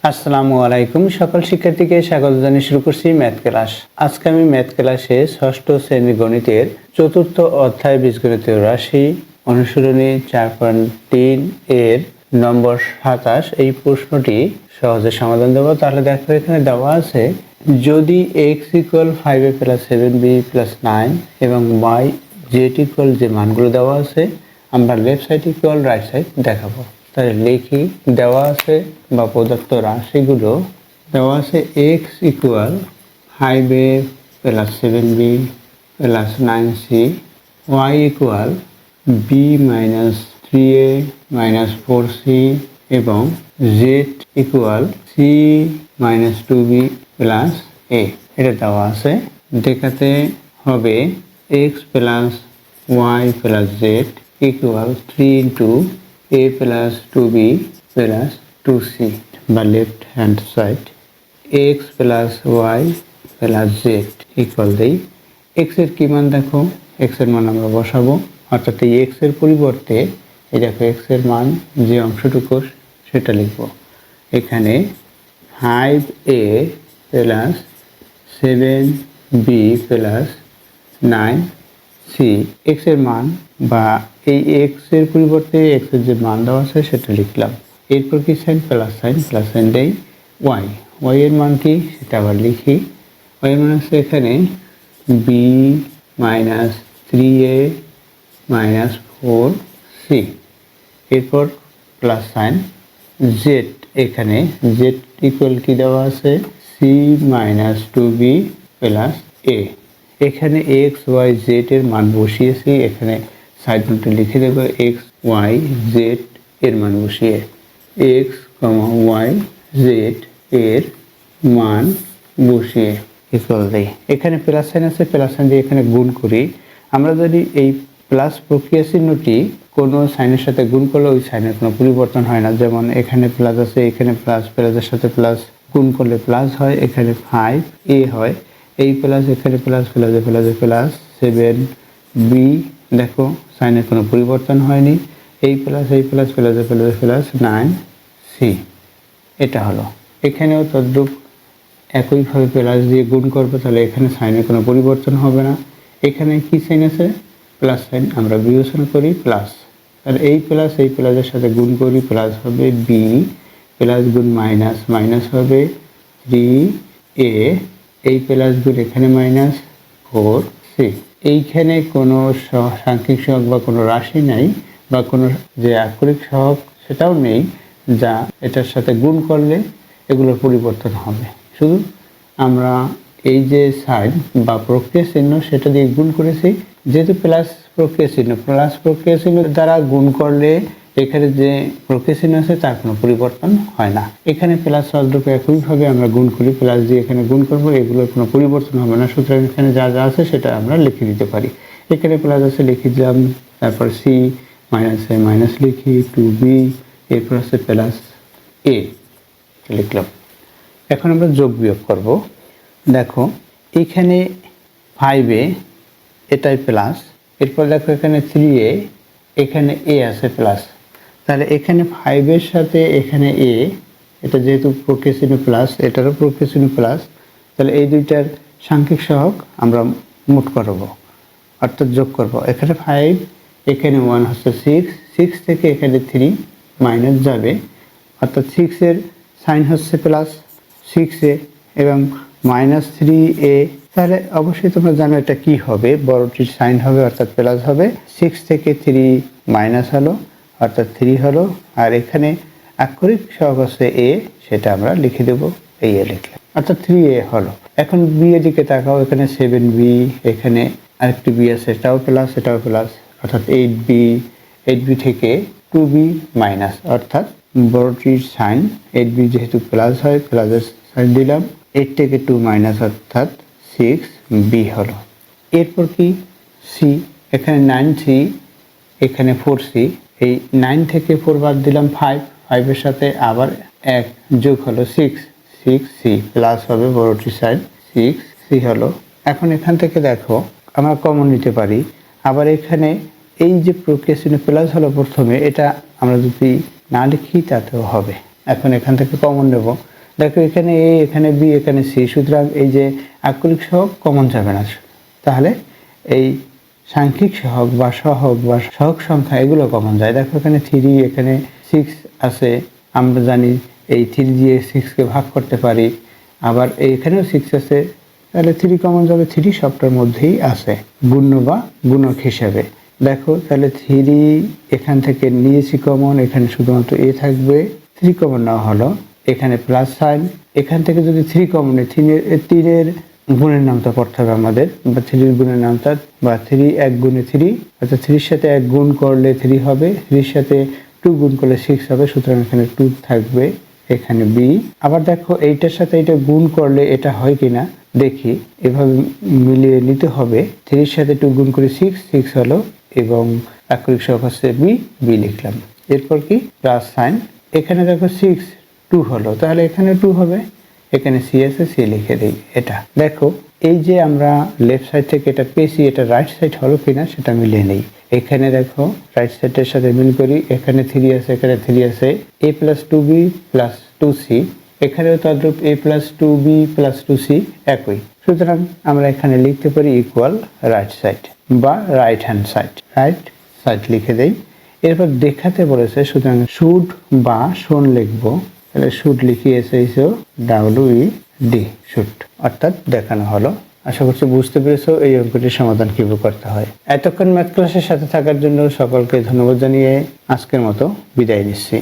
আসসালামু আলাইকুম। সকল শিক্ষার্থীকে স্বাগত জানিয়ে শুরু করছি ম্যাথ ক্লাস। আজকে আমি ম্যাথ ক্লাসে ষষ্ঠ শ্রেণীর গণিতের চতুর্থ অধ্যায় বীজগণিতীয় রাশি অনুশীলনী 4.3 এর নম্বর 27 এই প্রশ্নটি সহজে সমাধান দেব। তাহলে দেখো এখানে দেওয়া আছে, যদি x = 5a + 7b + 9 এবং y z = যে মানগুলো দেওয়া আছে আমরা left side equal right side দেখাবো। তাহলে লিখি, দেওয়া আছে বা প্রদত্ত রাশিগুলো দেওয়া আছে x = 5a + 7b + 9c, y = b - 3a - 4c এবং z = c - 2b + a। এটা দেওয়া আছে। দেখাতে হবে x + y + z = 3 × a + 2b + 2c বা left hand side x + y + z দেই। x এর কি মান দেখো, x এর মান আমরা বসাবো, অর্থাৎ এই x এর পরিবর্তে এই দেখো x এর মান যে অংশটুকু সেটা লিখব। এখানে 5a + 7b + 9c x এর মান বা এই x এর পরিবর্তে x এর যে মান দেওয়া আছে সেটা লিখলাম। এরপর কি সাইন, প্লাস সাইন দেই। y এর মান কি সেটা আবার লিখি। y এর মান আছে এখানে b - 3a - 4c। এরপর প্লাস সাইন z, এখানে z = কি দেওয়া আছে c - 2b + a। এখানে x y z এর মান বসিয়েছি, এখানে সাইড নোটে লিখে দেব x y z এর মান বসিয়ে x y z এর মান বসিয়ে ইকুয়াল দেই। এখানে প্লাস সাইন আছে, প্লাস সাইন দিয়ে এখানে গুণ করি। আমরা যদি এই প্লাস প্রক্রিয়া চিহ্নটি কোনো সাইনের সাথে গুণ করলে ওই সাইনের কোনো পরিবর্তন হয় না। যেমন এখানে প্লাস আছে, এখানে প্লাস, প্লাসের সাথে প্লাস গুণ করলে প্লাস হয়, এখানে 5a হয়, এই প্লাস এখানে প্লাস, প্লাসে প্লাসে প্লাস 7b, দেখো সাইনের কোনো পরিবর্তন হয়নি। এই প্লাস প্লাসে প্লাসে প্লাস 9c। এটা হলো। এখানেও তদ্রূপ একইভাবে প্লাস দিয়ে গুণ করবো, তাহলে এখানে সাইনের কোনো পরিবর্তন হবে না। এখানে কি সাইন আছে, প্লাস সাইন, আমরা বিবেচনা করি প্লাস, তাহলে এই প্লাসের সাথে গুণ করি, প্লাস হবে b, প্লাস গুণ মাইনাস, মাইনাস হবে 3a, এই প্লাস গুণ এখানে মাইনাস 4c। এইখানে কোনো সাংখ্যিক সহগ বা কোনো রাশি নাই বা কোনো যে আক্ষরিক সহগ সেটাও নেই যা এটার সাথে গুণ করলে এগুলোর পরিবর্তন হবে। শুধু আমরা এই যে সাইন বা প্রক্রিয়া চিহ্ন সেটা দিয়ে গুণ করেছি। যেহেতু প্লাস প্রক্রিয়া চিহ্ন দ্বারা গুণ করলে এখানে যে প্রক্রিয়া চিহ্ন আছে তার কোনো পরিবর্তন হয় না। এখানে প্লাস সহজরূপে একইভাবে আমরা গুণ করি, প্লাস দিয়ে এখানে গুণ করবো, এগুলোর কোনো পরিবর্তন হবে না। সুতরাং এখানে যা যা আছে সেটা আমরা লিখে দিতে পারি। এখানে প্লাস আছে লিখে দিলাম, তারপর c মাইনাসে মাইনাস লিখি, 2b, এরপর আছে প্লাস a লিখলাম। এখন আমরা যোগ বিয়োগ করব। দেখো এখানে 5a, এটাই প্লাস, এরপর দেখো এখানে 3a, এখানে a আছে প্লাস, তাহলে এখানে 5 এর সাথে এখানে a, এটা যেহেতু প্রক্রিয়া চিহ্ন প্লাস, এটারও প্রক্রিয়া চিহ্ন প্লাস, তাহলে এই দুইটার সাংখ্যিক সহগ আমরা মোট করব, অর্থাৎ যোগ করব। এখানে 5, এখানে 1 হচ্ছে 6 থেকে এখানে 3 মাইনাস যাবে, অর্থাৎ 6 এর সাইন হচ্ছে প্লাস 6a এবং মাইনাস 3a। তাহলে অবশ্যই তোমরা জানো এটা কি হবে, বড়টির সাইন হবে অর্থাৎ প্লাস হবে। 6 থেকে 3 মাইনাস হলো অর্থাৎ 3 হলো, আর এখানে আক্ষরিক সহগ হচ্ছে a, সেটা আমরা লিখে দেব, এই a লিখলাম, অর্থাৎ 3a হলো। এখন b এর দিকে তাকাও, এখানে 7b, এখানে আরেকটি b আছে, এটাও প্লাস এটাও প্লাস, অর্থাৎ 8b থেকে 2b মাইনাস, অর্থাৎ বড়টির সাইন 8b যেহেতু প্লাস হয়, প্লাসের সাইন দিলাম, 8 থেকে 2 মাইনাস অর্থাৎ 6b হলো। এরপর কি c, এখানে 9c, এখানে 4c, এই 9 থেকে 4 বাদ দিলাম 5 এর সাথে আবার 1 যোগ হলো 6c প্লাস হবে বড়টির সাইন 6c হলো। এখন এখান থেকে দেখো আমরা কমন নিতে পারি, আবার এখানে এই যে প্রক্রিয়া চিহ্ন প্লাস হলো প্রথমে, এটা আমরা যদি না লিখি তাতেও হবে, এখন এখান থেকে কমন নেব। দেখো এখানে এ, এখানে বি, এখানে সি, সুতরাং এই যে আক্ষরিক সহগ কমন যাবে না। তাহলে এই সাংখ্যিক সহগ বা সহগ সংখ্যা এগুলো কমন যায়। দেখো এখানে 3, এখানে 6 আছে, আমরা জানি এই 3 দিয়ে 6কে ভাগ করতে পারি, আবার এইখানেও 6 আছে, তাহলে 3 কমন যাবে। 3 সবটার মধ্যেই আছে গুণ্য বা গুণক হিসাবে। দেখো তাহলে 3 এখান থেকে নিয়েছি কমন, এখানে শুধুমাত্র এ থাকবে, 3 কমন নেওয়া হলো, এখানে প্লাস সাইন, এখান থেকে যদি 3 কমন নেই, 3-এর গুণের নামটা পড়তে হবে আমাদের, বা 3-এর গুণের নামটা, বা 3 1 গুণে 3, অর্থাৎ 3-এর সাথে 1 গুণ করলে 3 হবে, 3-এর সাথে 2 গুণ করলে 6 হবে, সুতরাং এখানে 2 থাকবে, এখানে বি। আবার দেখো এইটার সাথে এটা গুণ করলে এটা হয় কিনা দেখি, এভাবে মিলিয়ে নিতে হবে। 3-এর সাথে 2 গুণ করে 6 হলো, এবং আক্ষরিক সহগ হচ্ছে বি লিখলাম। এরপর কি প্লাস সাইন, এখানে দেখো 6 2 হলো, তাহলে এখানে 2 হবে, এখানে সি আছে, সি লিখে দিই। এটা দেখো এই যে আমরা লেফট সাইড থেকে এটা পেয়েছি, এটা রাইট সাইড হলো কিনা সেটা মিলিয়ে নেই। এখানে দেখো রাইট সাইডের সাথে মিল করি, এখানে 3 আছে, এখানে 3 আছে, a + 2b + 2c, এখানেও তদ্রূপ a + 2b + 2c একই, সুতরাং আমরা এখানে লিখতে পারি ইকুয়াল রাইট সাইড বা রাইট হ্যান্ড সাইড লিখে দেই। এরপর দেখাতে বলেছে, সুতরাং শুড বা শোন লিখবো, তাহলে শুড লিখি SHOWED, শুড, অর্থাৎ দেখানো হলো। আশা করছি বুঝতে পেরেছো এই অঙ্কটির সমাধান কিভাবে করতে হয়। এতক্ষণ ম্যাথ ক্লাসের সাথে থাকার জন্য সকলকে ধন্যবাদ জানিয়ে আজকের মতো বিদায় নিচ্ছি।